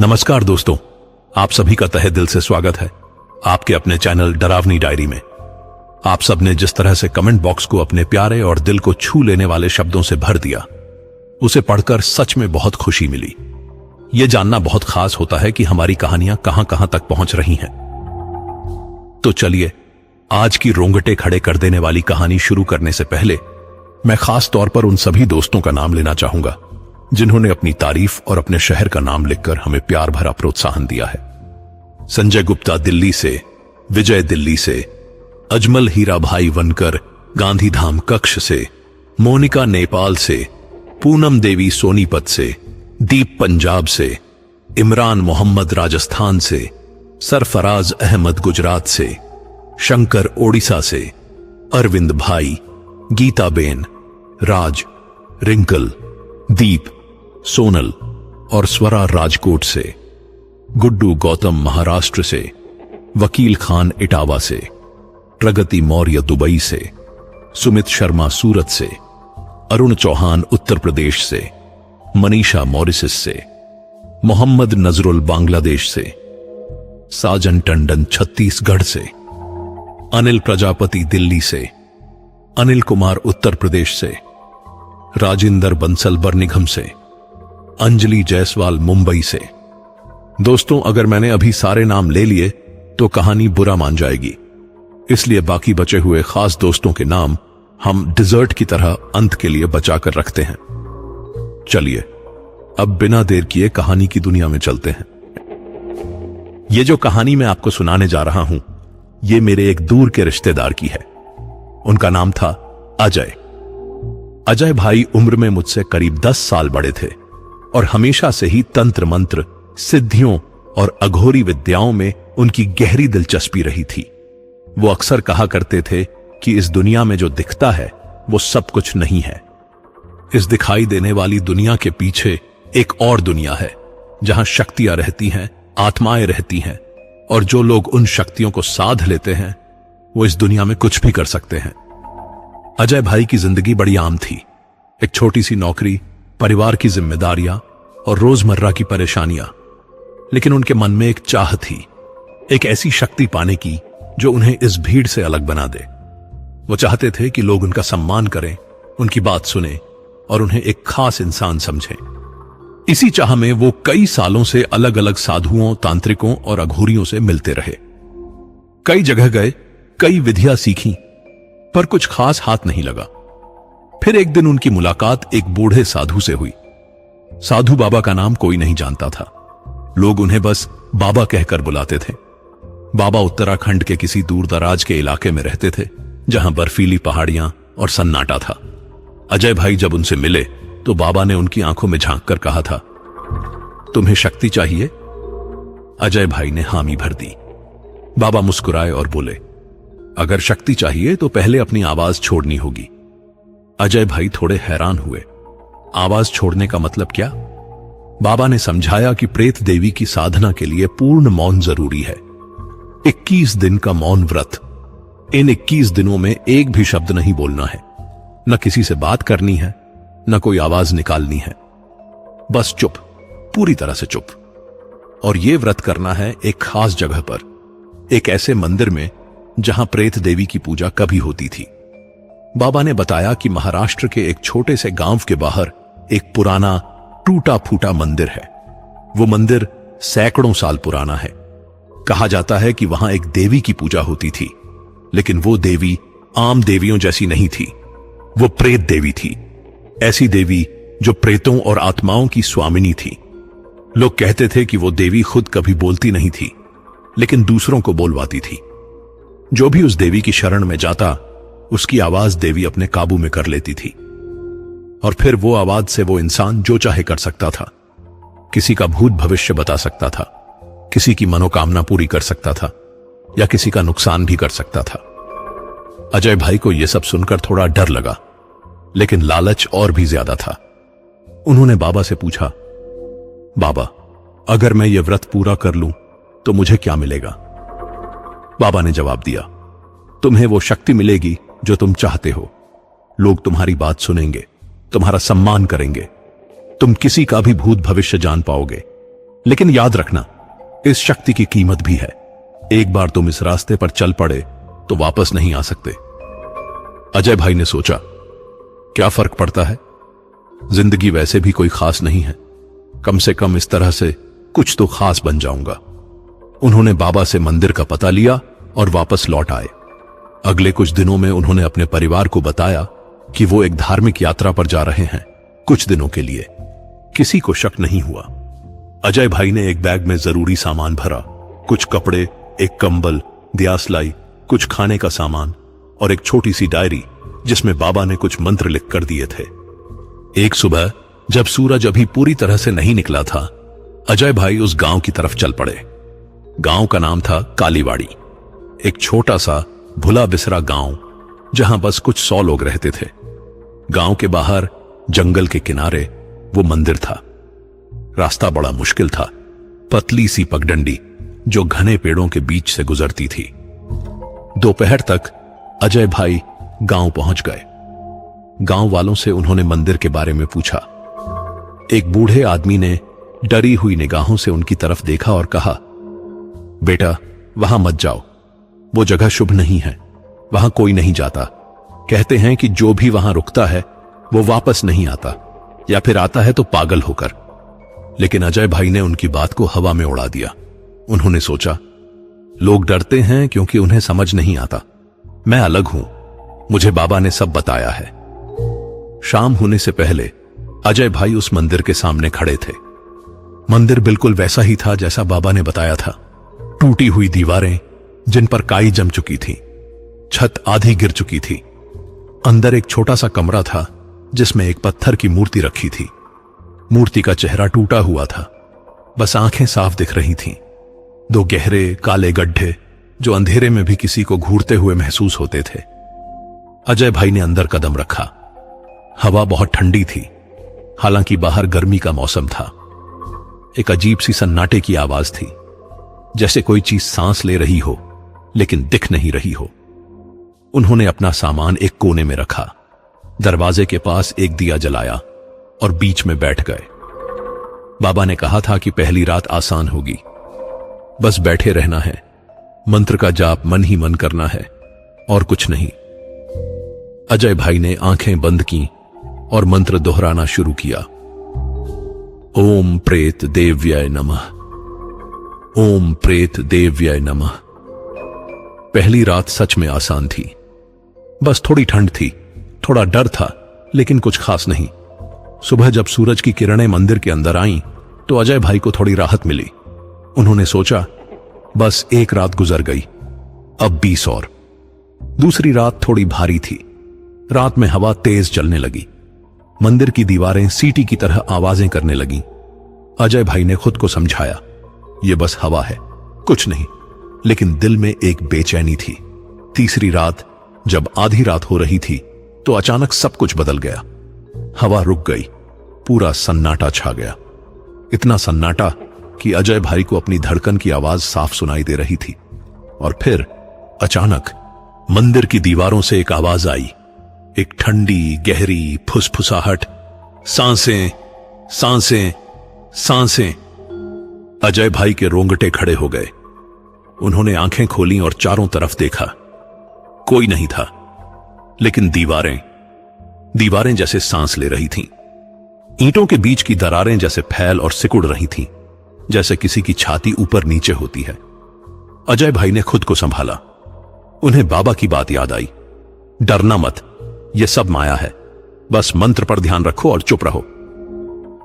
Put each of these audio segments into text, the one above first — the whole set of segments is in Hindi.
नमस्कार दोस्तों, आप सभी का तहे दिल से स्वागत है आपके अपने चैनल डरावनी डायरी में। आप सबने जिस तरह से कमेंट बॉक्स को अपने प्यारे और दिल को छू लेने वाले शब्दों से भर दिया, उसे पढ़कर सच में बहुत खुशी मिली। यह जानना बहुत खास होता है कि हमारी कहानियां कहां कहां तक पहुंच रही हैं। तो चलिए, आज की रोंगटे खड़े कर देने वाली कहानी शुरू करने से पहले मैं खास तौर पर उन सभी दोस्तों का नाम लेना चाहूंगा जिन्होंने अपनी तारीफ और अपने शहर का नाम लिखकर हमें प्यार भरा प्रोत्साहन दिया है। संजय गुप्ता दिल्ली से, विजय दिल्ली से, अजमल हीरा भाई वनकर गांधीधाम कक्ष से, मोनिका नेपाल से, पूनम देवी सोनीपत से, दीप पंजाब से, इमरान मोहम्मद राजस्थान से, सरफराज अहमद गुजरात से, शंकर ओडिशा से, अरविंद भाई, गीताबेन, राज, रिंकल, दीप, सोनल और स्वरा राजकोट से, गुड्डू गौतम महाराष्ट्र से, वकील खान इटावा से, प्रगति मौर्य दुबई से, सुमित शर्मा सूरत से, अरुण चौहान उत्तर प्रदेश से, मनीषा मॉरिसस से, मोहम्मद नजरुल बांग्लादेश से, साजन टंडन छत्तीसगढ़ से, अनिल प्रजापति दिल्ली से, अनिल कुमार उत्तर प्रदेश से, राजिंदर बंसल बर्निघम से, अंजलि जायसवाल मुंबई से। दोस्तों, अगर मैंने अभी सारे नाम ले लिए तो कहानी बुरा मान जाएगी, इसलिए बाकी बचे हुए खास दोस्तों के नाम हम डिजर्ट की तरह अंत के लिए बचाकर रखते हैं। चलिए, अब बिना देर किए कहानी की दुनिया में चलते हैं। ये जो कहानी मैं आपको सुनाने जा रहा हूं, ये मेरे एक दूर के रिश्तेदार की है। उनका नाम था अजय। अजय भाई उम्र में मुझसे करीब 10 साल बड़े थे और हमेशा से ही तंत्र मंत्र, सिद्धियों और अघोरी विद्याओं में उनकी गहरी दिलचस्पी रही थी। वो अक्सर कहा करते थे कि इस दुनिया में जो दिखता है वो सब कुछ नहीं है। इस दिखाई देने वाली दुनिया के पीछे एक और दुनिया है जहां शक्तियां रहती हैं, आत्माएं रहती हैं, और जो लोग उन शक्तियों को साध लेते हैं वो इस दुनिया में कुछ भी कर सकते हैं। अजय भाई की जिंदगी बड़ी आम थी। एक छोटी सी नौकरी, परिवार की जिम्मेदारियां और रोजमर्रा की परेशानियां, लेकिन उनके मन में एक चाह थी, एक ऐसी शक्ति पाने की जो उन्हें इस भीड़ से अलग बना दे। वो चाहते थे कि लोग उनका सम्मान करें, उनकी बात सुने और उन्हें एक खास इंसान समझें। इसी चाह में वो कई सालों से अलग अलग साधुओं, तांत्रिकों और अघोरियों से मिलते रहे। कई जगह गए, कई विधियां सीखी, पर कुछ खास हाथ नहीं लगा। फिर एक दिन उनकी मुलाकात एक बूढ़े साधु से हुई। साधु बाबा का नाम कोई नहीं जानता था, लोग उन्हें बस बाबा कहकर बुलाते थे। बाबा उत्तराखंड के किसी दूर दराज के इलाके में रहते थे जहां बर्फीली पहाड़ियां और सन्नाटा था। अजय भाई जब उनसे मिले तो बाबा ने उनकी आंखों में झांक कर कहा था, तुम्हें शक्ति चाहिए? अजय भाई ने हामी भर दी। बाबा मुस्कुराए और बोले, अगर शक्ति चाहिए तो पहले अपनी आवाज छोड़नी होगी। अजय भाई थोड़े हैरान हुए। आवाज छोड़ने का मतलब क्या? बाबा ने समझाया कि प्रेत देवी की साधना के लिए पूर्ण मौन जरूरी है। 21 दिन का मौन व्रत। इन 21 दिनों में एक भी शब्द नहीं बोलना है, न किसी से बात करनी है, न कोई आवाज निकालनी है, बस चुप, पूरी तरह से चुप। और यह व्रत करना है एक खास जगह पर, एक ऐसे मंदिर में जहां प्रेत देवी की पूजा कभी होती थी। बाबा ने बताया कि महाराष्ट्र के एक छोटे से गांव के बाहर एक पुराना टूटा फूटा मंदिर है। वो मंदिर सैकड़ों साल पुराना है। कहा जाता है कि वहां एक देवी की पूजा होती थी, लेकिन वो देवी आम देवियों जैसी नहीं थी। वो प्रेत देवी थी, ऐसी देवी जो प्रेतों और आत्माओं की स्वामिनी थी। लोग कहते थे कि वो देवी खुद कभी बोलती नहीं थी, लेकिन दूसरों को बोलवाती थी। जो भी उस देवी की शरण में जाता, उसकी आवाज देवी अपने काबू में कर लेती थी, और फिर वो आवाज से वो इंसान जो चाहे कर सकता था। किसी का भूत भविष्य बता सकता था, किसी की मनोकामना पूरी कर सकता था, या किसी का नुकसान भी कर सकता था। अजय भाई को यह सब सुनकर थोड़ा डर लगा, लेकिन लालच और भी ज्यादा था। उन्होंने बाबा से पूछा, बाबा, अगर मैं ये व्रत पूरा कर लूं तो मुझे क्या मिलेगा? बाबा ने जवाब दिया, तुम्हें वो शक्ति मिलेगी जो तुम चाहते हो। लोग तुम्हारी बात सुनेंगे, तुम्हारा सम्मान करेंगे, तुम किसी का भी भूत भविष्य जान पाओगे, लेकिन याद रखना, इस शक्ति की कीमत भी है। एक बार तुम इस रास्ते पर चल पड़े तो वापस नहीं आ सकते। अजय भाई ने सोचा, क्या फर्क पड़ता है, जिंदगी वैसे भी कोई खास नहीं है, कम से कम इस तरह से कुछ तो खास बन जाऊंगा। उन्होंने बाबा से मंदिर का पता लिया और वापस लौट आए। अगले कुछ दिनों में उन्होंने अपने परिवार को बताया कि वो एक धार्मिक यात्रा पर जा रहे हैं कुछ दिनों के लिए। किसी को शक नहीं हुआ। अजय भाई ने एक बैग में जरूरी सामान भरा, कुछ कपड़े, एक कंबल, दियासलाई, कुछ खाने का सामान और एक छोटी सी डायरी जिसमें बाबा ने कुछ मंत्र लिख कर दिए थे। एक सुबह जब सूरज अभी पूरी तरह से नहीं निकला था, अजय भाई उस गांव की तरफ चल पड़े। गांव का नाम था कालीवाड़ी, एक छोटा सा भुला बिसरा गांव जहां बस कुछ 100 लोग रहते थे। गांव के बाहर जंगल के किनारे वो मंदिर था। रास्ता बड़ा मुश्किल था, पतली सी पगडंडी जो घने पेड़ों के बीच से गुजरती थी। दोपहर तक अजय भाई गांव पहुंच गए। गांव वालों से उन्होंने मंदिर के बारे में पूछा। एक बूढ़े आदमी ने डरी हुई निगाहों से उनकी तरफ देखा और कहा, बेटा, वहां मत जाओ, वो जगह शुभ नहीं है, वहां कोई नहीं जाता। कहते हैं कि जो भी वहां रुकता है वो वापस नहीं आता, या फिर आता है तो पागल होकर। लेकिन अजय भाई ने उनकी बात को हवा में उड़ा दिया। उन्होंने सोचा, लोग डरते हैं क्योंकि उन्हें समझ नहीं आता। मैं अलग हूं, मुझे बाबा ने सब बताया है। शाम होने से पहले अजय भाई उस मंदिर के सामने खड़े थे। मंदिर बिल्कुल वैसा ही था जैसा बाबा ने बताया था। टूटी हुई दीवारें जिन पर काई जम चुकी थी, छत आधी गिर चुकी थी। अंदर एक छोटा सा कमरा था जिसमें एक पत्थर की मूर्ति रखी थी। मूर्ति का चेहरा टूटा हुआ था, बस आंखें साफ दिख रही थीं। 2 गहरे काले गड्ढे जो अंधेरे में भी किसी को घूरते हुए महसूस होते थे। अजय भाई ने अंदर कदम रखा। हवा बहुत ठंडी थी, हालांकि बाहर गर्मी का मौसम था। एक अजीब सी सन्नाटे की आवाज थी, जैसे कोई चीज सांस ले रही हो लेकिन दिख नहीं रही हो। उन्होंने अपना सामान एक कोने में रखा, दरवाजे के पास एक दिया जलाया और बीच में बैठ गए। बाबा ने कहा था कि पहली रात आसान होगी, बस बैठे रहना है, मंत्र का जाप मन ही मन करना है और कुछ नहीं। अजय भाई ने आंखें बंद की और मंत्र दोहराना शुरू किया। ओम प्रेत देव्याय नमः, ओम प्रेत देव्याय नमः। पहली रात सच में आसान थी, बस थोड़ी ठंड थी, थोड़ा डर था, लेकिन कुछ खास नहीं। सुबह जब सूरज की किरणें मंदिर के अंदर आईं, तो अजय भाई को थोड़ी राहत मिली। उन्होंने सोचा, बस एक रात गुजर गई, अब 20 और। दूसरी रात थोड़ी भारी थी। रात में हवा तेज चलने लगी, मंदिर की दीवारें सीटी की तरह आवाजें करने लगीं। अजय भाई ने खुद को समझाया, यह बस हवा है, कुछ नहीं। लेकिन दिल में एक बेचैनी थी। तीसरी रात जब आधी रात हो रही थी, तो अचानक सब कुछ बदल गया। हवा रुक गई, पूरा सन्नाटा छा गया। इतना सन्नाटा कि अजय भाई को अपनी धड़कन की आवाज साफ सुनाई दे रही थी। और फिर अचानक मंदिर की दीवारों से एक आवाज आई, एक ठंडी गहरी फुसफुसाहट, सांसें सांसें सांसें। अजय भाई के रोंगटे खड़े हो गए। उन्होंने आंखें खोली और चारों तरफ देखा। कोई नहीं था, लेकिन दीवारें जैसे सांस ले रही थीं। ईंटों के बीच की दरारें जैसे फैल और सिकुड़ रही थीं, जैसे किसी की छाती ऊपर नीचे होती है। अजय भाई ने खुद को संभाला। उन्हें बाबा की बात याद आई, डरना मत, यह सब माया है, बस मंत्र पर ध्यान रखो और चुप रहो।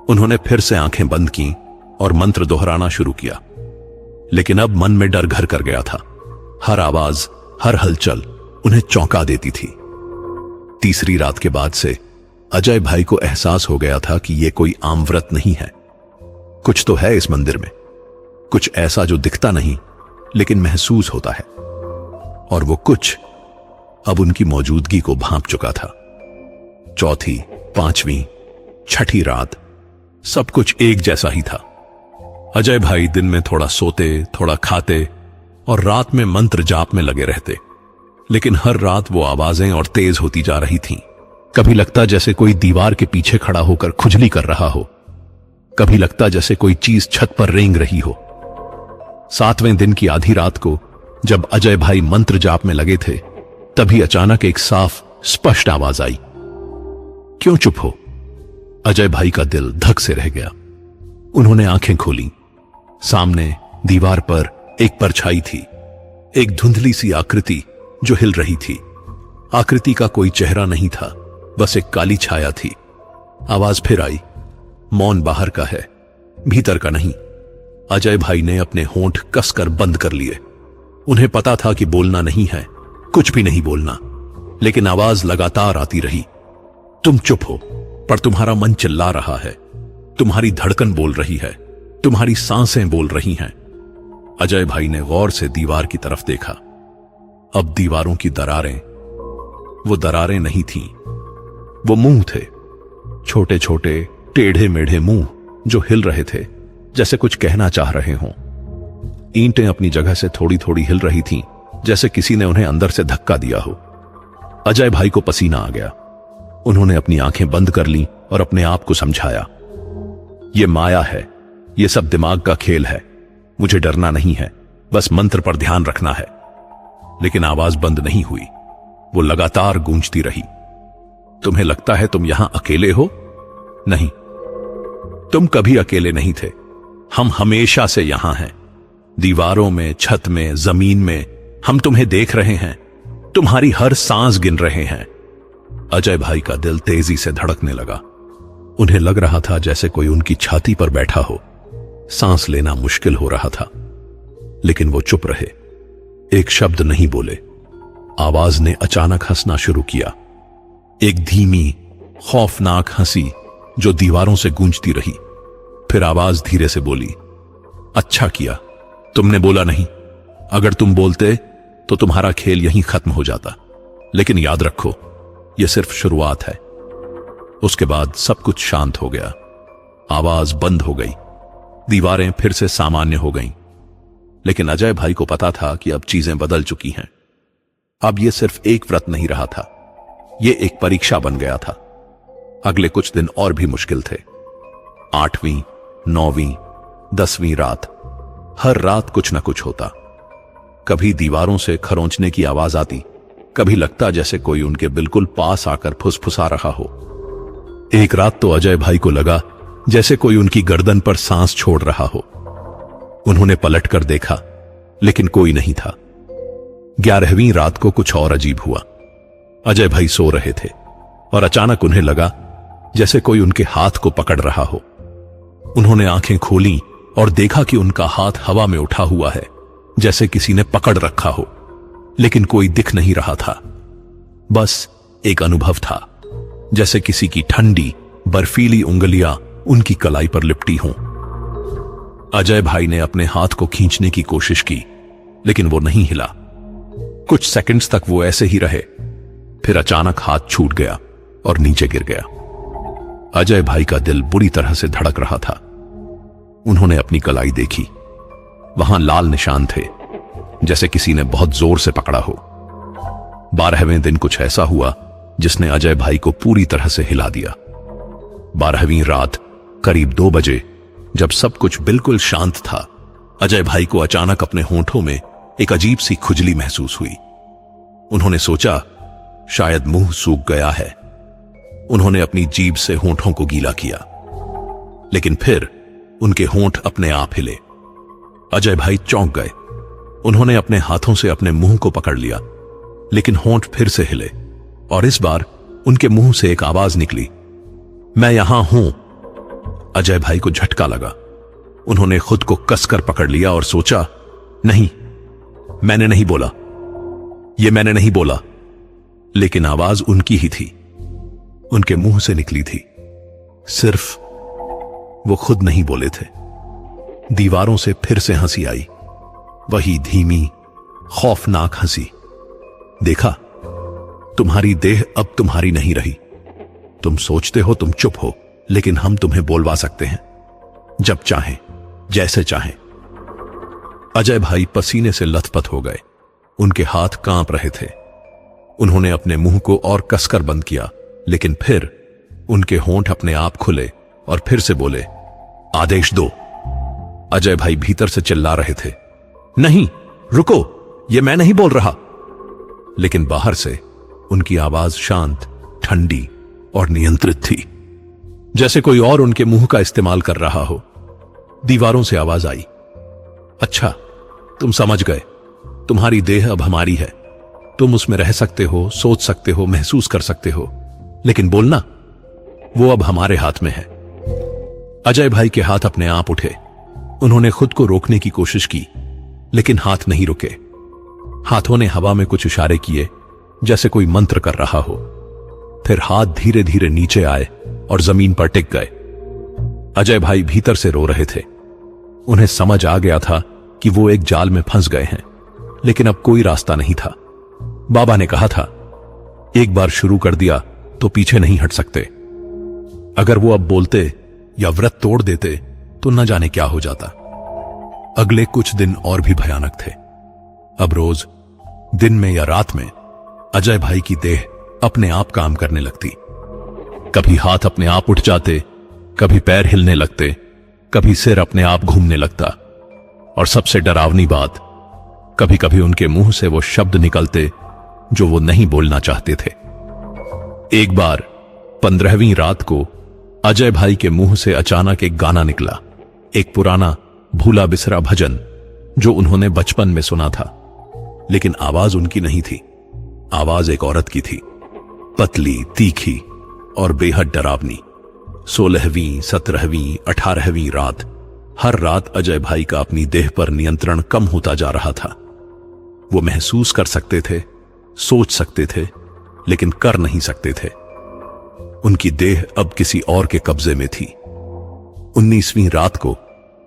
उन्होंने फिर से आंखें बंद की और मंत्र दोहराना शुरू किया। लेकिन अब मन में डर घर कर गया था। हर आवाज, हर हलचल उन्हें चौंका देती थी। तीसरी रात के बाद से अजय भाई को एहसास हो गया था कि यह कोई आम व्रत नहीं है। कुछ तो है इस मंदिर में, कुछ ऐसा जो दिखता नहीं लेकिन महसूस होता है। और वो कुछ अब उनकी मौजूदगी को भांप चुका था। चौथी, पांचवी, छठी रात सब कुछ एक जैसा ही था। अजय भाई दिन में थोड़ा सोते, थोड़ा खाते और रात में मंत्र जाप में लगे रहते। लेकिन हर रात वो आवाजें और तेज होती जा रही थीं। कभी लगता जैसे कोई दीवार के पीछे खड़ा होकर खुजली कर रहा हो, कभी लगता जैसे कोई चीज छत पर रेंग रही हो। 7वें दिन की आधी रात को जब अजय भाई मंत्र जाप में लगे थे, तभी अचानक एक साफ स्पष्ट आवाज आई। क्यों चुप हो? अजय भाई का दिल धक से रह गया। उन्होंने आंखें खोली। सामने दीवार पर एक परछाई थी, एक धुंधली सी आकृति जो हिल रही थी। आकृति का कोई चेहरा नहीं था, बस एक काली छाया थी। आवाज फिर आई। मौन बाहर का है, भीतर का नहीं। अजय भाई ने अपने होंठ कसकर बंद कर लिए। उन्हें पता था कि बोलना नहीं है, कुछ भी नहीं बोलना, लेकिन आवाज लगातार आती रही। तुम चुप हो, पर तुम्हारा मन चिल्ला रहा है, तुम्हारी धड़कन बोल रही है, तुम्हारी सांसें बोल रही हैं। अजय भाई ने गौर से दीवार की तरफ देखा। अब दीवारों की दरारें, वो दरारें नहीं थीं, वो मुंह थे। छोटे छोटे टेढ़े मेढ़े मुंह जो हिल रहे थे, जैसे कुछ कहना चाह रहे हों। ईंटें अपनी जगह से थोड़ी थोड़ी हिल रही थीं, जैसे किसी ने उन्हें अंदर से धक्का दिया हो। अजय भाई को पसीना आ गया। उन्होंने अपनी आंखें बंद कर लीं और अपने आप को समझाया, ये माया है, ये सब दिमाग का खेल है, मुझे डरना नहीं है, बस मंत्र पर ध्यान रखना है। लेकिन आवाज बंद नहीं हुई, वो लगातार गूंजती रही। तुम्हें लगता है तुम यहां अकेले हो? नहीं, तुम कभी अकेले नहीं थे। हम हमेशा से यहां हैं, दीवारों में, छत में, जमीन में। हम तुम्हें देख रहे हैं, तुम्हारी हर सांस गिन रहे हैं। अजय भाई का दिल तेजी से धड़कने लगा। उन्हें लग रहा था जैसे कोई उनकी छाती पर बैठा हो। सांस लेना मुश्किल हो रहा था, लेकिन वो चुप रहे, एक शब्द नहीं बोले। आवाज ने अचानक हंसना शुरू किया, एक धीमी, खौफनाक हंसी जो दीवारों से गूंजती रही। फिर आवाज धीरे से बोली, अच्छा किया तुमने बोला नहीं। अगर तुम बोलते तो तुम्हारा खेल यहीं खत्म हो जाता। लेकिन याद रखो, यह सिर्फ शुरुआत है। उसके बाद सब कुछ शांत हो गया। आवाज बंद हो गई, दीवारें फिर से सामान्य हो गईं। लेकिन अजय भाई को पता था कि अब चीजें बदल चुकी हैं। अब यह सिर्फ एक व्रत नहीं रहा था, यह एक परीक्षा बन गया था। अगले कुछ दिन और भी मुश्किल थे। 8वीं, 9वीं, 10वीं रात, हर रात कुछ न कुछ होता। कभी दीवारों से खरोंचने की आवाज आती, कभी लगता जैसे कोई उनके बिल्कुल पास आकर फुसफुसा रहा हो। एक रात तो अजय भाई को लगा जैसे कोई उनकी गर्दन पर सांस छोड़ रहा हो। उन्होंने पलटकर देखा, लेकिन कोई नहीं था। 11वीं रात को कुछ और अजीब हुआ। अजय भाई सो रहे थे और अचानक उन्हें लगा जैसे कोई उनके हाथ को पकड़ रहा हो। उन्होंने आंखें खोली और देखा कि उनका हाथ हवा में उठा हुआ है, जैसे किसी ने पकड़ रखा हो, लेकिन कोई दिख नहीं रहा था। बस एक अनुभव था, जैसे किसी की ठंडी, बर्फीली उंगलियां उनकी कलाई पर लिपटी हों। अजय भाई ने अपने हाथ को खींचने की कोशिश की, लेकिन वो नहीं हिला। कुछ सेकंड्स तक वो ऐसे ही रहे, फिर अचानक हाथ छूट गया और नीचे गिर गया। अजय भाई का दिल बुरी तरह से धड़क रहा था। उन्होंने अपनी कलाई देखी, वहां लाल निशान थे, जैसे किसी ने बहुत जोर से पकड़ा हो। 12वें दिन कुछ ऐसा हुआ जिसने अजय भाई को पूरी तरह से हिला दिया। 12वीं रात करीब 2 बजे, जब सब कुछ बिल्कुल शांत था, अजय भाई को अचानक अपने होंठों में एक अजीब सी खुजली महसूस हुई। उन्होंने सोचा शायद मुंह सूख गया है। उन्होंने अपनी जीभ से होंठों को गीला किया, लेकिन फिर उनके होंठ अपने आप हिले। अजय भाई चौंक गए। उन्होंने अपने हाथों से अपने मुंह को पकड़ लिया, लेकिन होंठ फिर से हिले और इस बार उनके मुंह से एक आवाज निकली, मैं यहां हूं। अजय भाई को झटका लगा। उन्होंने खुद को कसकर पकड़ लिया और सोचा, नहीं, मैंने नहीं बोला, यह मैंने नहीं बोला। लेकिन आवाज उनकी ही थी, उनके मुंह से निकली थी। सिर्फ वो खुद नहीं बोले थे। दीवारों से फिर से हंसी आई, वही धीमी, खौफनाक हंसी। देखा, तुम्हारी देह अब तुम्हारी नहीं रही। तुम सोचते हो तुम चुप हो, लेकिन हम तुम्हें बोलवा सकते हैं, जब चाहें, जैसे चाहें। अजय भाई पसीने से लथपथ हो गए। उनके हाथ कांप रहे थे। उन्होंने अपने मुंह को और कसकर बंद किया, लेकिन फिर उनके होंठ अपने आप खुले और फिर से बोले, आदेश दो। अजय भाई भीतर से चिल्ला रहे थे, नहीं रुको, ये मैं नहीं बोल रहा। लेकिन बाहर से उनकी आवाज शांत, ठंडी और नियंत्रित थी, जैसे कोई और उनके मुंह का इस्तेमाल कर रहा हो। दीवारों से आवाज आई, अच्छा तुम समझ गए, तुम्हारी देह अब हमारी है, तुम उसमें रह सकते हो, सोच सकते हो, महसूस कर सकते हो, लेकिन बोलना वो अब हमारे हाथ में है। अजय भाई के हाथ अपने आप उठे। उन्होंने खुद को रोकने की कोशिश की, लेकिन हाथ नहीं रुके। हाथों ने हवा में कुछ इशारे किए, जैसे कोई मंत्र कर रहा हो। फिर हाथ धीरे धीरे नीचे आए और जमीन पर टिक गए। अजय भाई भीतर से रो रहे थे। उन्हें समझ आ गया था कि वो एक जाल में फंस गए हैं, लेकिन अब कोई रास्ता नहीं था। बाबा ने कहा था, एक बार शुरू कर दिया तो पीछे नहीं हट सकते। अगर वो अब बोलते या व्रत तोड़ देते तो न जाने क्या हो जाता। अगले कुछ दिन और भी भयानक थे। अब रोज दिन में या रात में अजय भाई की देह अपने आप काम करने लगती। कभी हाथ अपने आप उठ जाते, कभी पैर हिलने लगते, कभी सिर अपने आप घूमने लगता। और सबसे डरावनी बात, कभी कभी उनके मुंह से वो शब्द निकलते जो वो नहीं बोलना चाहते थे। एक बार 15वीं रात को अजय भाई के मुंह से अचानक एक गाना निकला, एक पुराना भूला बिसरा भजन जो उन्होंने बचपन में सुना था। लेकिन आवाज उनकी नहीं थी, आवाज एक औरत की थी, पतली, तीखी और बेहद डरावनी। 16वीं, 17वीं, 18वीं रात, हर रात अजय भाई का अपनी देह पर नियंत्रण कम होता जा रहा था। वो महसूस कर सकते थे, सोच सकते थे, लेकिन कर नहीं सकते थे। उनकी देह अब किसी और के कब्जे में थी। 19वीं रात को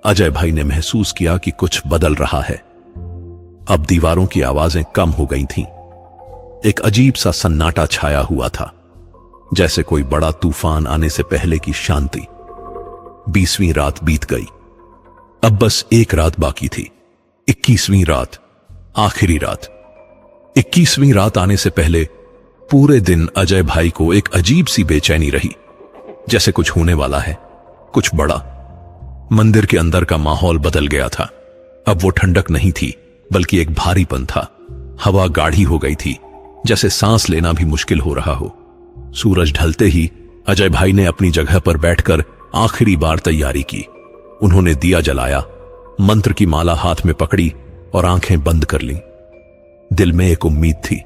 अजय भाई ने महसूस किया कि कुछ बदल रहा है। अब दीवारों की आवाजें कम हो गई थीं। एक अजीब सा सन्नाटा छाया हुआ था, जैसे कोई बड़ा तूफान आने से पहले की शांति। 20वीं रात बीत गई। अब बस एक रात बाकी थी। 21वीं रात, आखिरी रात। 21वीं रात आने से पहले पूरे दिन अजय भाई को एक अजीब सी बेचैनी रही, जैसे कुछ होने वाला है, कुछ बड़ा। मंदिर के अंदर का माहौल बदल गया था। अब वो ठंडक नहीं थी, बल्कि एक भारीपन था। हवा गाढ़ी हो गई थी, जैसे सांस लेना भी मुश्किल हो रहा हो। सूरज ढलते ही अजय भाई ने अपनी जगह पर बैठकर आखिरी बार तैयारी की। उन्होंने दिया जलाया, मंत्र की माला हाथ में पकड़ी और आंखें बंद कर लीं। दिल में एक उम्मीद थी,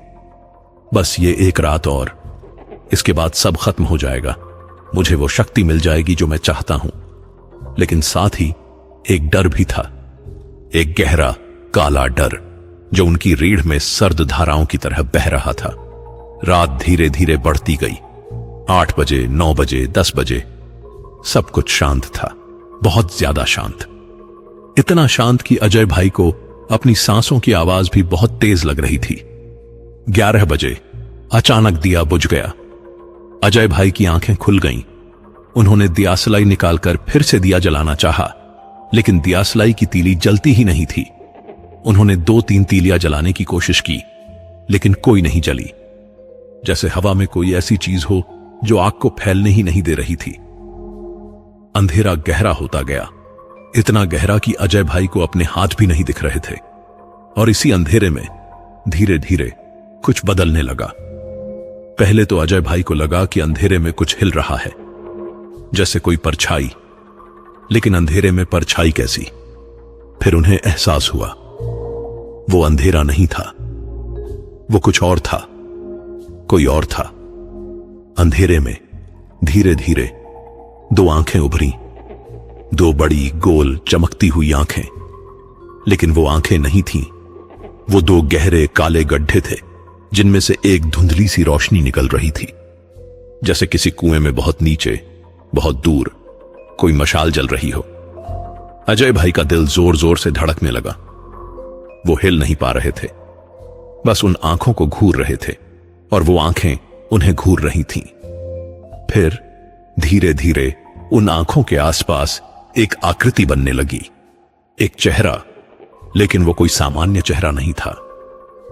बस ये एक रात और, इसके बाद सब खत्म हो जाएगा, मुझे वो शक्ति मिल जाएगी जो मैं चाहता हूं। लेकिन साथ ही एक डर भी था, एक गहरा काला डर जो उनकी रीढ़ में सर्द धाराओं की तरह बह रहा था। रात धीरे धीरे बढ़ती गई। 8 बजे, 9 बजे, 10 बजे, सब कुछ शांत था, बहुत ज्यादा शांत। इतना शांत कि अजय भाई को अपनी सांसों की आवाज भी बहुत तेज लग रही थी। 11 बजे अचानक दिया बुझ गया। अजय भाई की आंखें खुल गईं। उन्होंने दियासलाई निकालकर फिर से दिया जलाना चाहा, लेकिन दियासलाई की तीली जलती ही नहीं थी। उन्होंने 2-3 तीलियां जलाने की कोशिश की, लेकिन कोई नहीं जली, जैसे हवा में कोई ऐसी चीज हो जो आग को फैलने ही नहीं दे रही थी। अंधेरा गहरा होता गया, इतना गहरा कि अजय भाई को अपने हाथ भी नहीं दिख रहे थे। और इसी अंधेरे में धीरे धीरे कुछ बदलने लगा। पहले तो अजय भाई को लगा कि अंधेरे में कुछ हिल रहा है, जैसे कोई परछाई। लेकिन अंधेरे में परछाई कैसी? फिर उन्हें एहसास हुआ, वो अंधेरा नहीं था, वो कुछ और था, कोई और था। अंधेरे में धीरे धीरे 2 आंखें उभरी, 2 बड़ी गोल चमकती हुई आंखें। लेकिन वो आंखें नहीं थीं, वो 2 गहरे काले गड्ढे थे, जिनमें से एक धुंधली सी रोशनी निकल रही थी, जैसे किसी कुएं में बहुत नीचे, बहुत दूर कोई मशाल जल रही हो। अजय भाई का दिल जोर जोर से धड़कने लगा। वो हिल नहीं पा रहे थे, बस उन आंखों को घूर रहे थे और वो आंखें उन्हें घूर रही थीं। फिर धीरे धीरे उन आंखों के आसपास एक आकृति बनने लगी, एक चेहरा। लेकिन वो कोई सामान्य चेहरा नहीं था।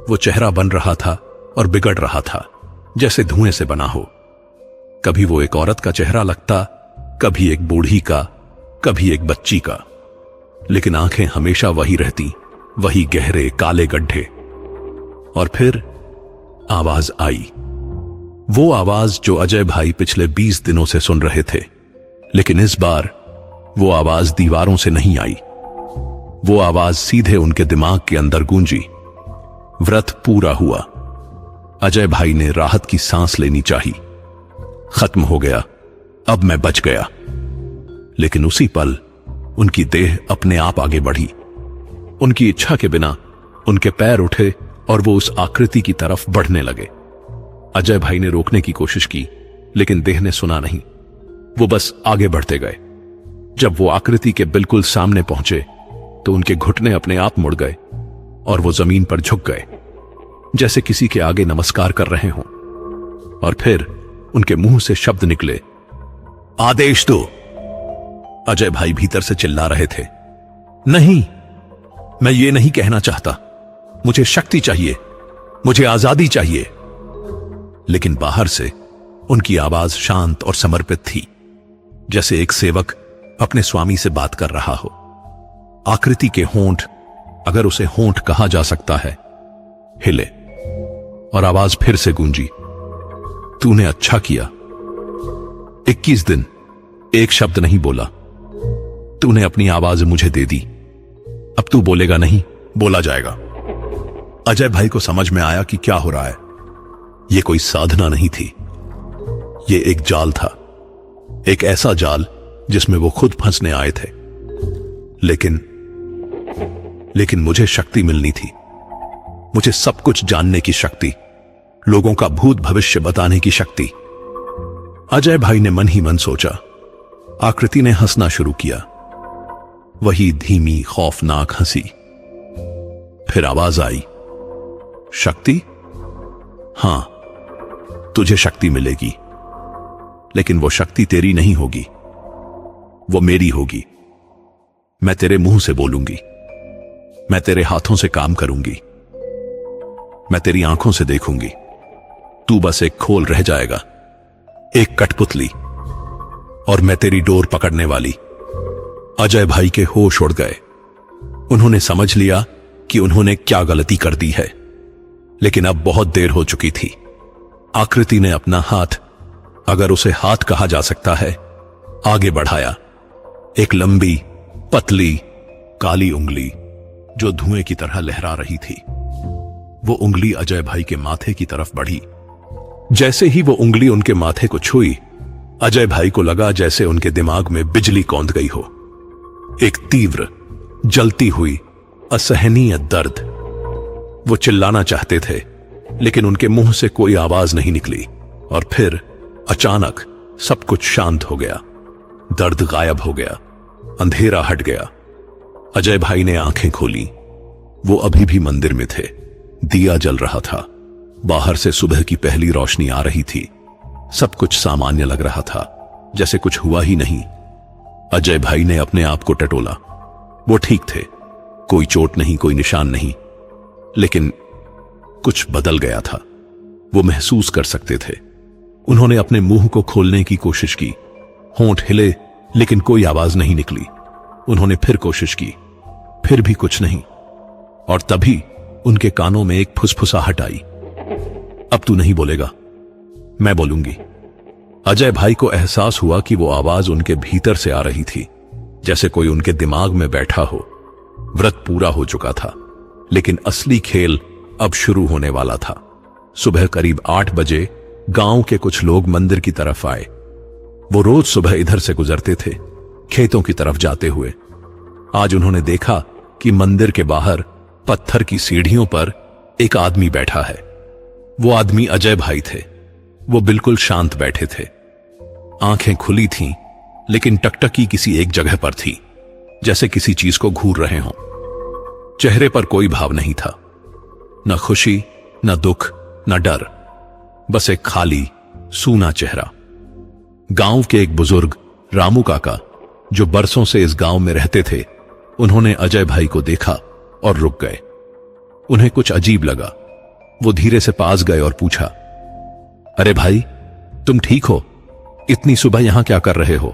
वो चेहरा बन रहा था और बिगड़ रहा था, जैसे धुएं से बना हो। कभी वो एक औरत का चेहरा लगता, कभी एक बूढ़ी का, कभी एक बच्ची का, लेकिन आंखें हमेशा वही रहती, वही गहरे काले गड्ढे। और फिर आवाज आई, वो आवाज जो अजय भाई पिछले 20 दिनों से सुन रहे थे। लेकिन इस बार वो आवाज दीवारों से नहीं आई, वो आवाज सीधे उनके दिमाग के अंदर गूंजी। व्रत पूरा हुआ। अजय भाई ने राहत की सांस लेनी चाहिए। खत्म हो गया, अब मैं बच गया। लेकिन उसी पल उनकी देह अपने आप आगे बढ़ी। उनकी इच्छा के बिना उनके पैर उठे और वो उस आकृति की तरफ बढ़ने लगे। अजय भाई ने रोकने की कोशिश की, लेकिन देह ने सुना नहीं। वो बस आगे बढ़ते गए। जब वो आकृति के बिल्कुल सामने पहुंचे तो उनके घुटने अपने आप मुड़ गए और वो जमीन पर झुक गए, जैसे किसी के आगे नमस्कार कर रहे हों। और फिर उनके मुंह से शब्द निकले, आदेश दो। अजय भाई भीतर से चिल्ला रहे थे, नहीं, मैं ये नहीं कहना चाहता। मुझे शक्ति चाहिए, मुझे आजादी चाहिए। लेकिन बाहर से उनकी आवाज शांत और समर्पित थी, जैसे एक सेवक अपने स्वामी से बात कर रहा हो। आकृति के होंठ, अगर उसे होंठ कहा जा सकता है, हिले और आवाज फिर से गूंजी, तूने अच्छा किया। 21 दिन एक शब्द नहीं बोला। तूने अपनी आवाज मुझे दे दी, अब तू बोलेगा नहीं, बोला जाएगा। अजय भाई को समझ में आया कि क्या हो रहा है। यह कोई साधना नहीं थी, यह एक जाल था, एक ऐसा जाल जिसमें वो खुद फंसने आए थे। लेकिन मुझे शक्ति मिलनी थी, मुझे सब कुछ जानने की शक्ति, लोगों का भूत भविष्य बताने की शक्ति। अजय भाई ने मन ही मन सोचा। आकृति ने हंसना शुरू किया, वही धीमी खौफनाक हंसी। फिर आवाज आई, शक्ति? हां, तुझे शक्ति मिलेगी, लेकिन वो शक्ति तेरी नहीं होगी, वो मेरी होगी। मैं तेरे मुंह से बोलूंगी, मैं तेरे हाथों से काम करूंगी, मैं तेरी आंखों से देखूंगी। तू बस एक खोल रह जाएगा, एक कठपुतली, और मैं तेरी डोर पकड़ने वाली। अजय भाई के होश उड़ गए। उन्होंने समझ लिया कि उन्होंने क्या गलती कर दी है, लेकिन अब बहुत देर हो चुकी थी। आकृति ने अपना हाथ, अगर उसे हाथ कहा जा सकता है, आगे बढ़ाया। एक लंबी, पतली, काली उंगली जो धुएं की तरह लहरा रही थी। वो उंगली अजय भाई के माथे की तरफ बढ़ी। जैसे ही वो उंगली उनके माथे को छुई, अजय भाई को लगा जैसे उनके दिमाग में बिजली कौंध गई हो। एक तीव्र, जलती हुई, असहनीय दर्द। वो चिल्लाना चाहते थे, लेकिन उनके मुंह से कोई आवाज नहीं निकली। और फिर अचानक सब कुछ शांत हो गया। दर्द गायब हो गया, अंधेरा हट गया। अजय भाई ने आंखें खोली। वो अभी भी मंदिर में थे। दिया जल रहा था। बाहर से सुबह की पहली रोशनी आ रही थी। सब कुछ सामान्य लग रहा था, जैसे कुछ हुआ ही नहीं। अजय भाई ने अपने आप को टटोला। वो ठीक थे, कोई चोट नहीं, कोई निशान नहीं। लेकिन कुछ बदल गया था। वो महसूस कर सकते थे। उन्होंने अपने मुंह को खोलने की कोशिश की। होंठ हिले, लेकिन कोई आवाज नहीं निकली। उन्होंने फिर कोशिश की, फिर भी कुछ नहीं। और तभी उनके कानों में एक फुसफुसाहट आई, अब तू नहीं बोलेगा, मैं बोलूंगी। अजय भाई को एहसास हुआ कि वो आवाज उनके भीतर से आ रही थी, जैसे कोई उनके दिमाग में बैठा हो। व्रत पूरा हो चुका था, लेकिन असली खेल अब शुरू होने वाला था। सुबह करीब 8 बजे गांव के कुछ लोग मंदिर की तरफ आए। वो रोज सुबह इधर से गुजरते थे, खेतों की तरफ जाते हुए। आज उन्होंने देखा कि मंदिर के बाहर पत्थर की सीढ़ियों पर एक आदमी बैठा है। वो आदमी अजय भाई थे। वो बिल्कुल शांत बैठे थे। आंखें खुली थीं, लेकिन टकटकी किसी एक जगह पर थी, जैसे किसी चीज को घूर रहे हों। चेहरे पर कोई भाव नहीं था, न खुशी, न दुख, न डर, बस एक खाली, सूना चेहरा। गांव के एक बुजुर्ग रामू काका, जो बरसों से इस गांव में रहते थे, उन्होंने अजय भाई को देखा और रुक गए। उन्हें कुछ अजीब लगा। वो धीरे से पास गए और पूछा, अरे भाई, तुम ठीक हो? इतनी सुबह यहां क्या कर रहे हो?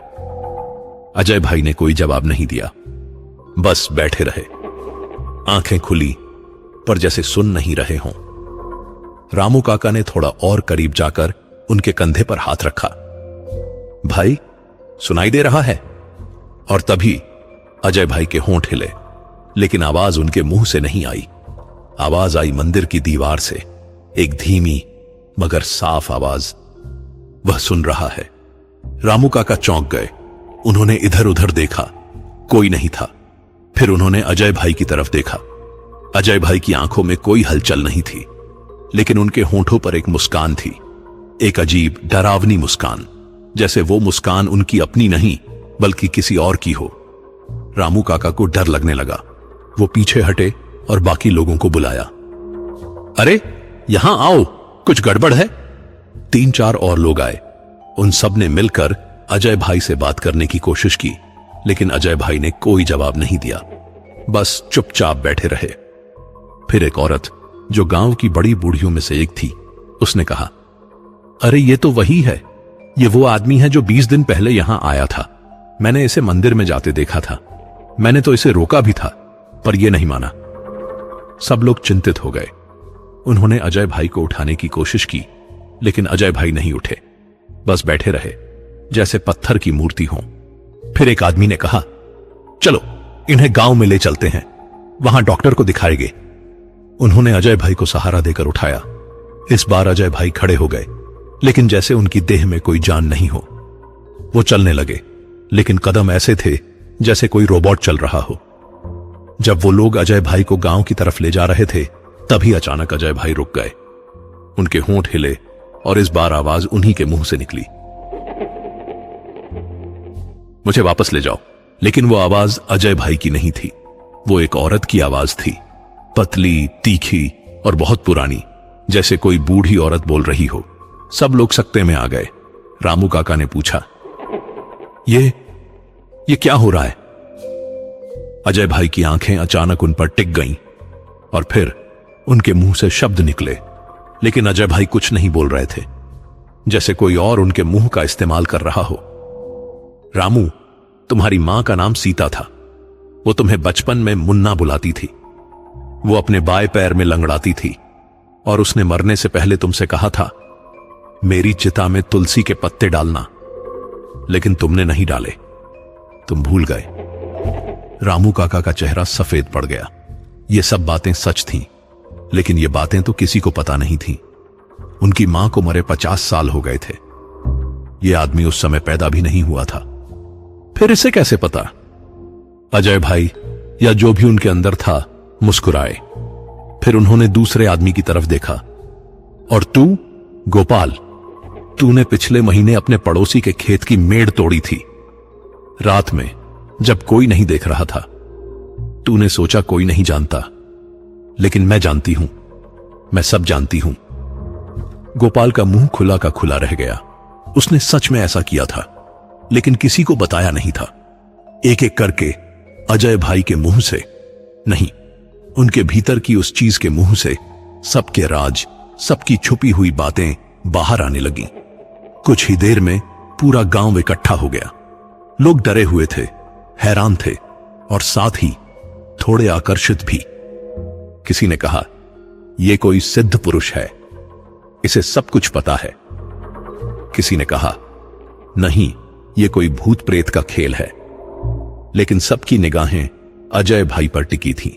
अजय भाई ने कोई जवाब नहीं दिया, बस बैठे रहे, आंखें खुली पर जैसे सुन नहीं रहे हों। रामू काका ने थोड़ा और करीब जाकर उनके कंधे पर हाथ रखा। भाई, सुनाई दे रहा है? और तभी अजय भाई के होंठ हिले, लेकिन आवाज उनके मुंह से नहीं आई। आवाज आई मंदिर की दीवार से, एक धीमी मगर साफ आवाज। वह सुन रहा है। रामू काका चौंक गए। उन्होंने इधर उधर देखा, कोई नहीं था। फिर उन्होंने अजय भाई की तरफ देखा। अजय भाई की आंखों में कोई हलचल नहीं थी, लेकिन उनके होंठों पर एक मुस्कान थी, एक अजीब डरावनी मुस्कान, जैसे वो मुस्कान उनकी अपनी नहीं बल्कि किसी और की हो। रामू काका को डर लगने लगा। वो पीछे हटे और बाकी लोगों को बुलाया। अरे यहां आओ, कुछ गड़बड़ है। 3-4 और लोग आए। उन सब ने मिलकर अजय भाई से बात करने की कोशिश की, लेकिन अजय भाई ने कोई जवाब नहीं दिया, बस चुपचाप बैठे रहे। फिर एक औरत, जो गांव की बड़ी बूढ़ियों में से एक थी, उसने कहा, अरे ये तो वही है, ये वो आदमी है जो 20 दिन पहले यहां आया था। मैंने इसे मंदिर में जाते देखा था। मैंने तो इसे रोका भी था, पर यह नहीं माना। सब लोग चिंतित हो गए। उन्होंने अजय भाई को उठाने की कोशिश की, लेकिन अजय भाई नहीं उठे, बस बैठे रहे जैसे पत्थर की मूर्ति हो। फिर एक आदमी ने कहा, चलो इन्हें गांव में ले चलते हैं, वहां डॉक्टर को दिखाएंगे। उन्होंने अजय भाई को सहारा देकर उठाया। इस बार अजय भाई खड़े हो गए, लेकिन जैसे उनकी देह में कोई जान नहीं हो। वो चलने लगे, लेकिन कदम ऐसे थे जैसे कोई रोबोट चल रहा हो। जब वो लोग अजय भाई को गांव की तरफ ले जा रहे थे, तभी अचानक अजय भाई रुक गए। उनके होंठ हिले और इस बार आवाज उन्हीं के मुंह से निकली, मुझे वापस ले जाओ। लेकिन वो आवाज अजय भाई की नहीं थी, वो एक औरत की आवाज थी, पतली, तीखी और बहुत पुरानी, जैसे कोई बूढ़ी औरत बोल रही हो। सब लोग सकते में आ गए। रामू काका ने पूछा, ये क्या हो रहा है? अजय भाई की आंखें अचानक उन पर टिक गईं और फिर उनके मुंह से शब्द निकले, लेकिन अजय भाई कुछ नहीं बोल रहे थे, जैसे कोई और उनके मुंह का इस्तेमाल कर रहा हो। रामू, तुम्हारी मां का नाम सीता था। वो तुम्हें बचपन में मुन्ना बुलाती थी। वो अपने बाएं पैर में लंगड़ाती थी और उसने मरने से पहले तुमसे कहा था, मेरी चिता में तुलसी के पत्ते डालना, लेकिन तुमने नहीं डाले, तुम भूल गए। रामू काका का चेहरा सफेद पड़ गया। ये सब बातें सच थीं, लेकिन ये बातें तो किसी को पता नहीं थीं। उनकी मां को मरे 50 साल हो गए थे। ये आदमी उस समय पैदा भी नहीं हुआ था। फिर इसे कैसे पता? अजय भाई या जो भी उनके अंदर था मुस्कुराए। फिर उन्होंने दूसरे आदमी की तरफ देखा। और तू, गोपाल, तूने पिछले महीने अपने पड़ोसी के खेत की मेड़ तोड़ी थी। रात में, जब कोई नहीं देख रहा था। तूने सोचा कोई नहीं जानता, लेकिन मैं जानती हूं, मैं सब जानती हूं। गोपाल का मुंह खुला का खुला रह गया। उसने सच में ऐसा किया था, लेकिन किसी को बताया नहीं था। एक एक करके अजय भाई के मुंह से नहीं, उनके भीतर की उस चीज के मुंह से सबके राज, सबकी छुपी हुई बातें बाहर आने लगी। कुछ ही देर में पूरा गांव इकट्ठा हो गया। लोग डरे हुए थे, हैरान थे और साथ ही थोड़े आकर्षित भी। किसी ने कहा, यह कोई सिद्ध पुरुष है, इसे सब कुछ पता है। किसी ने कहा, नहीं, यह कोई भूत प्रेत का खेल है। लेकिन सबकी निगाहें अजय भाई पर टिकी थीं।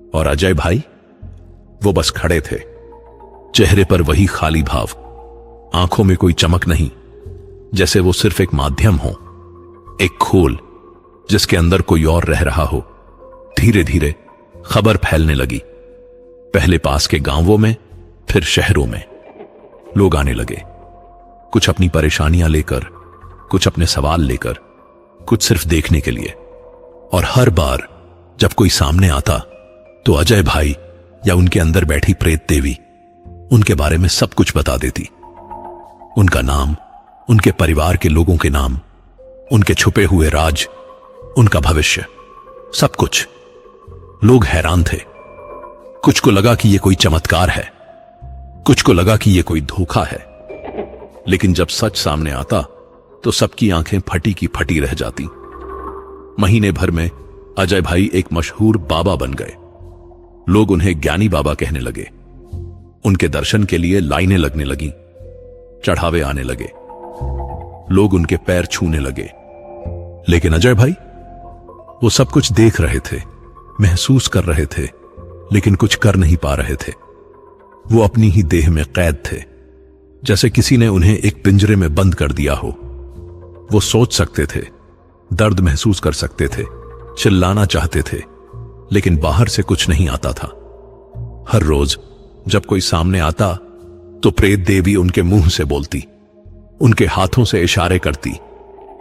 और अजय भाई, वो बस खड़े थे, चेहरे पर वही खाली भाव, आंखों में कोई चमक नहीं, जैसे वो सिर्फ एक माध्यम हो, एक खोल जिसके अंदर कोई और रह रहा हो। धीरे धीरे खबर फैलने लगी। पहले पास के गांवों में, फिर शहरों में लोग आने लगे। कुछ अपनी परेशानियां लेकर, कुछ अपने सवाल लेकर, कुछ सिर्फ देखने के लिए। और हर बार जब कोई सामने आता तो अजय भाई या उनके अंदर बैठी प्रेत देवी उनके बारे में सब कुछ बता देती। उनका नाम, उनके परिवार के लोगों के नाम, उनके छुपे हुए राज, उनका भविष्य, सब कुछ। लोग हैरान थे। कुछ को लगा कि यह कोई चमत्कार है, कुछ को लगा कि यह कोई धोखा है। लेकिन जब सच सामने आता तो सबकी आंखें फटी की फटी रह जाती। महीने भर में अजय भाई एक मशहूर बाबा बन गए। लोग उन्हें ज्ञानी बाबा कहने लगे। उनके दर्शन के लिए लाइनें लगने लगीं, चढ़ावे आने लगे, लोग उनके पैर छूने लगे। लेकिन अजय भाई, वो सब कुछ देख रहे थे, महसूस कर रहे थे, लेकिन कुछ कर नहीं पा रहे थे। वो अपनी ही देह में कैद थे, जैसे किसी ने उन्हें एक पिंजरे में बंद कर दिया हो। वो सोच सकते थे, दर्द महसूस कर सकते थे, चिल्लाना चाहते थे, लेकिन बाहर से कुछ नहीं आता था। हर रोज जब कोई सामने आता तो प्रेत देवी उनके मुंह से बोलती, उनके हाथों से इशारे करती,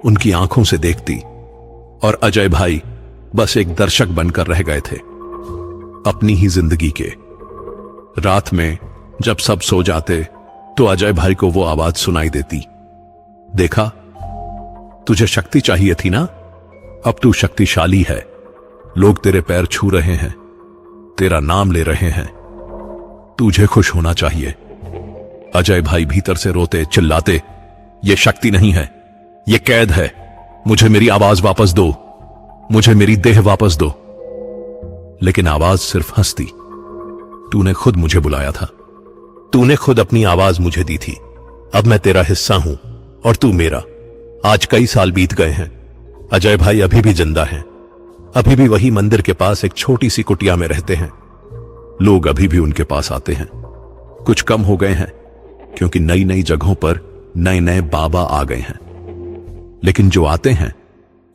उनकी आंखों से देखती, और अजय भाई बस एक दर्शक बनकर रह गए थे अपनी ही जिंदगी के। रात में जब सब सो जाते तो अजय भाई को वो आवाज सुनाई देती, देखा, तुझे शक्ति चाहिए थी ना, अब तू शक्तिशाली है। लोग तेरे पैर छू रहे हैं, तेरा नाम ले रहे हैं, तुझे खुश होना चाहिए। अजय भाई भीतर से रोते चिल्लाते, ये शक्ति नहीं है, ये कैद है, मुझे मेरी आवाज वापस दो, मुझे मेरी देह वापस दो। लेकिन आवाज सिर्फ हंसती, तूने खुद मुझे बुलाया था, तूने खुद अपनी आवाज मुझे दी थी, अब मैं तेरा हिस्सा हूं और तू मेरा। आज कई साल बीत गए हैं, अजय भाई अभी भी जिंदा हैं, अभी भी वही मंदिर के पास एक छोटी सी कुटिया में रहते हैं। लोग अभी भी उनके पास आते हैं। कुछ कम हो गए हैं, क्योंकि नई नई जगहों पर नए नए बाबा आ गए हैं। लेकिन जो आते हैं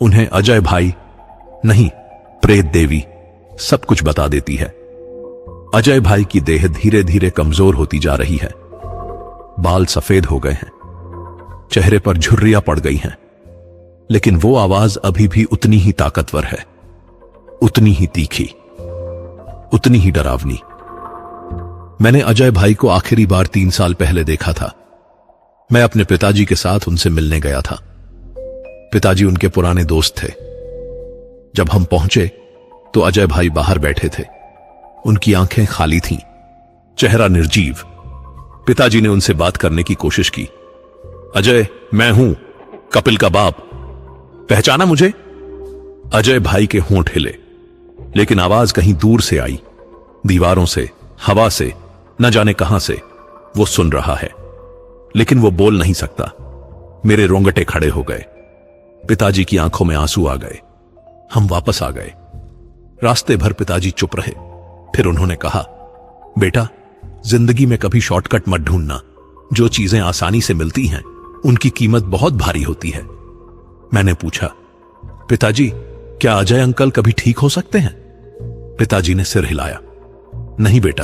उन्हें अजय भाई नहीं, प्रेत देवी सब कुछ बता देती है। अजय भाई की देह धीरे धीरे कमजोर होती जा रही है, बाल सफेद हो गए हैं, चेहरे पर झुर्रियां पड़ गई हैं, लेकिन वो आवाज अभी भी उतनी ही ताकतवर है, उतनी ही तीखी, उतनी ही डरावनी। मैंने अजय भाई को आखिरी बार 3 साल पहले देखा था। मैं अपने पिताजी के साथ उनसे मिलने गया था। पिताजी उनके पुराने दोस्त थे। जब हम पहुंचे तो अजय भाई बाहर बैठे थे। उनकी आंखें खाली थीं, चेहरा निर्जीव। पिताजी ने उनसे बात करने की कोशिश की। अजय, मैं हूं, कपिल का बाप, पहचाना मुझे? अजय भाई के होंठ हिले, लेकिन आवाज कहीं दूर से आई, दीवारों से, हवा से, न जाने कहां से। वो सुन रहा है, लेकिन वो बोल नहीं सकता। मेरे रोंगटे खड़े हो गए, पिताजी की आंखों में आंसू आ गए। हम वापस आ गए। रास्ते भर पिताजी चुप रहे। फिर उन्होंने कहा, बेटा, जिंदगी में कभी शॉर्टकट मत ढूंढना। जो चीजें आसानी से मिलती हैं उनकी कीमत बहुत भारी होती है। मैंने पूछा, पिताजी, क्या अजय अंकल कभी ठीक हो सकते हैं? पिताजी ने सिर हिलाया। नहीं बेटा,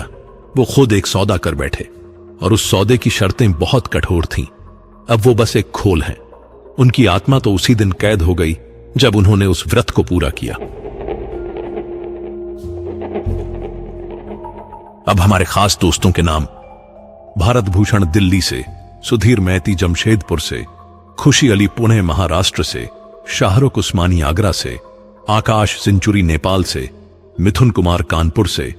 वो खुद एक सौदा कर बैठे और उस सौदे की शर्तें बहुत कठोर थीं। अब वो बस एक खोल हैं। उनकी आत्मा तो उसी दिन कैद हो गई जब उन्होंने उस व्रत को पूरा किया। अब हमारे खास दोस्तों के नाम। भारत भूषण दिल्ली से, सुधीर मैती जमशेदपुर से, खुशी अली पुणे महाराष्ट्र से, शाहरुख उस्मानी आगरा से, आकाश सेंचुरी नेपाल से, मिथुन कुमार कानपुर से,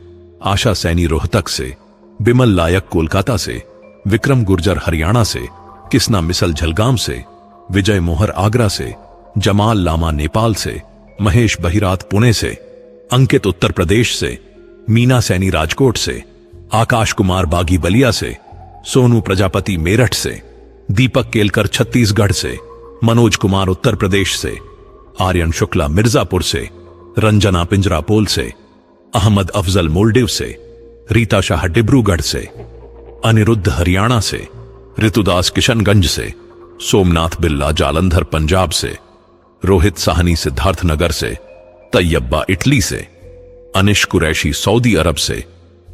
आशा सैनी रोहतक से, बिमल लायक कोलकाता से, विक्रम गुर्जर हरियाणा से, किसना मिसल झलगाम से, विजय मोहर आगरा से, जमाल लामा नेपाल से, महेश बहिरात पुणे से, अंकित उत्तर प्रदेश से, मीना सैनी राजकोट से, आकाश कुमार बागी बलिया से, सोनू प्रजापति मेरठ से, दीपक केलकर छत्तीसगढ़ से, मनोज कुमार उत्तर प्रदेश से, आर्यन शुक्ला मिर्जापुर से, रंजना पिंजरापोल से, अहमद अफजल मोल्डिव से, रीता शाह डिब्रूगढ़ से, अनिरुद्ध हरियाणा से, ऋतुदास किशनगंज से, सोमनाथ बिल्ला जालंधर पंजाब से, रोहित साहनी सिद्धार्थनगर से, तैयब्बा इटली से, अनिश कुरैशी सऊदी अरब से,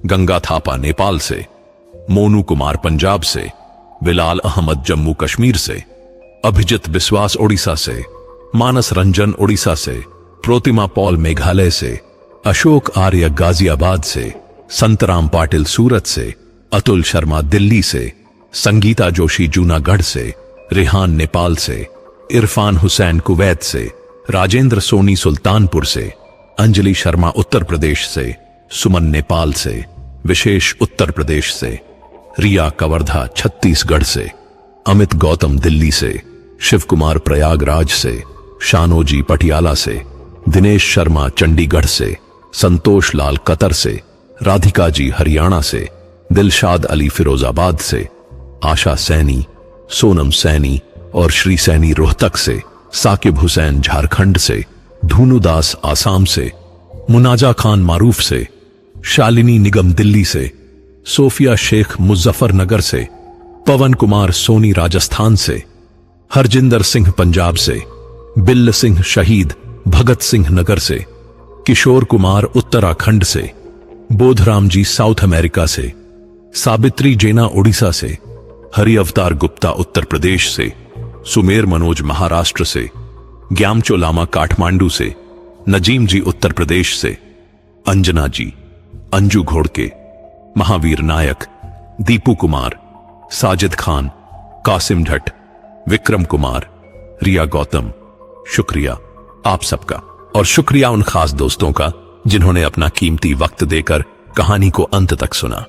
गंगा थापा नेपाल से, मोनू कुमार पंजाब से, बिलाल अहमद जम्मू कश्मीर से, अभिजित विश्वास ओडिशा से, मानस रंजन ओडिशा से, प्रोतिमा पॉल मेघालय से, अशोक आर्य गाजियाबाद से, संतराम पाटिल सूरत से, अतुल शर्मा दिल्ली से, संगीता जोशी जूनागढ़ से, रेहान नेपाल से, इरफान हुसैन कुवैत से, राजेंद्र सोनी सुल्तानपुर से, अंजलि शर्मा उत्तर प्रदेश से, सुमन नेपाल से, विशेष उत्तर प्रदेश से, रिया कवर्धा छत्तीसगढ़ से, अमित गौतम दिल्ली से, शिव कुमार प्रयागराज से, शानोजी पटियाला से, दिनेश शर्मा चंडीगढ़ से, संतोष लाल कतर से, राधिका जी हरियाणा से, दिलशाद अली फिरोजाबाद से, आशा सैनी, सोनम सैनी और श्री सैनी रोहतक से, साकिब हुसैन झारखंड से, धूनु दास आसाम से, मुनाजा खान मारूफ से, शालिनी निगम दिल्ली से, सोफिया शेख मुजफ्फरनगर से, पवन कुमार सोनी राजस्थान से, हरजिंदर सिंह पंजाब से, बिल्ल सिंह शहीद भगत सिंह नगर से, किशोर कुमार उत्तराखंड से, बोधराम जी साउथ अमेरिका से, साबित्री जेना उड़ीसा से, हरि अवतार गुप्ता उत्तर प्रदेश से, सुमेर मनोज महाराष्ट्र से, ग्यामचो लामा काठमांडू से, नजीम जी उत्तर प्रदेश से, अंजना जी, अंजू घोड़के, महावीर नायक, दीपू कुमार, साजिद खान, कासिम ढट, विक्रम कुमार, रिया गौतम। शुक्रिया आप सबका, और शुक्रिया उन खास दोस्तों का जिन्होंने अपना कीमती वक्त देकर कहानी को अंत तक सुना।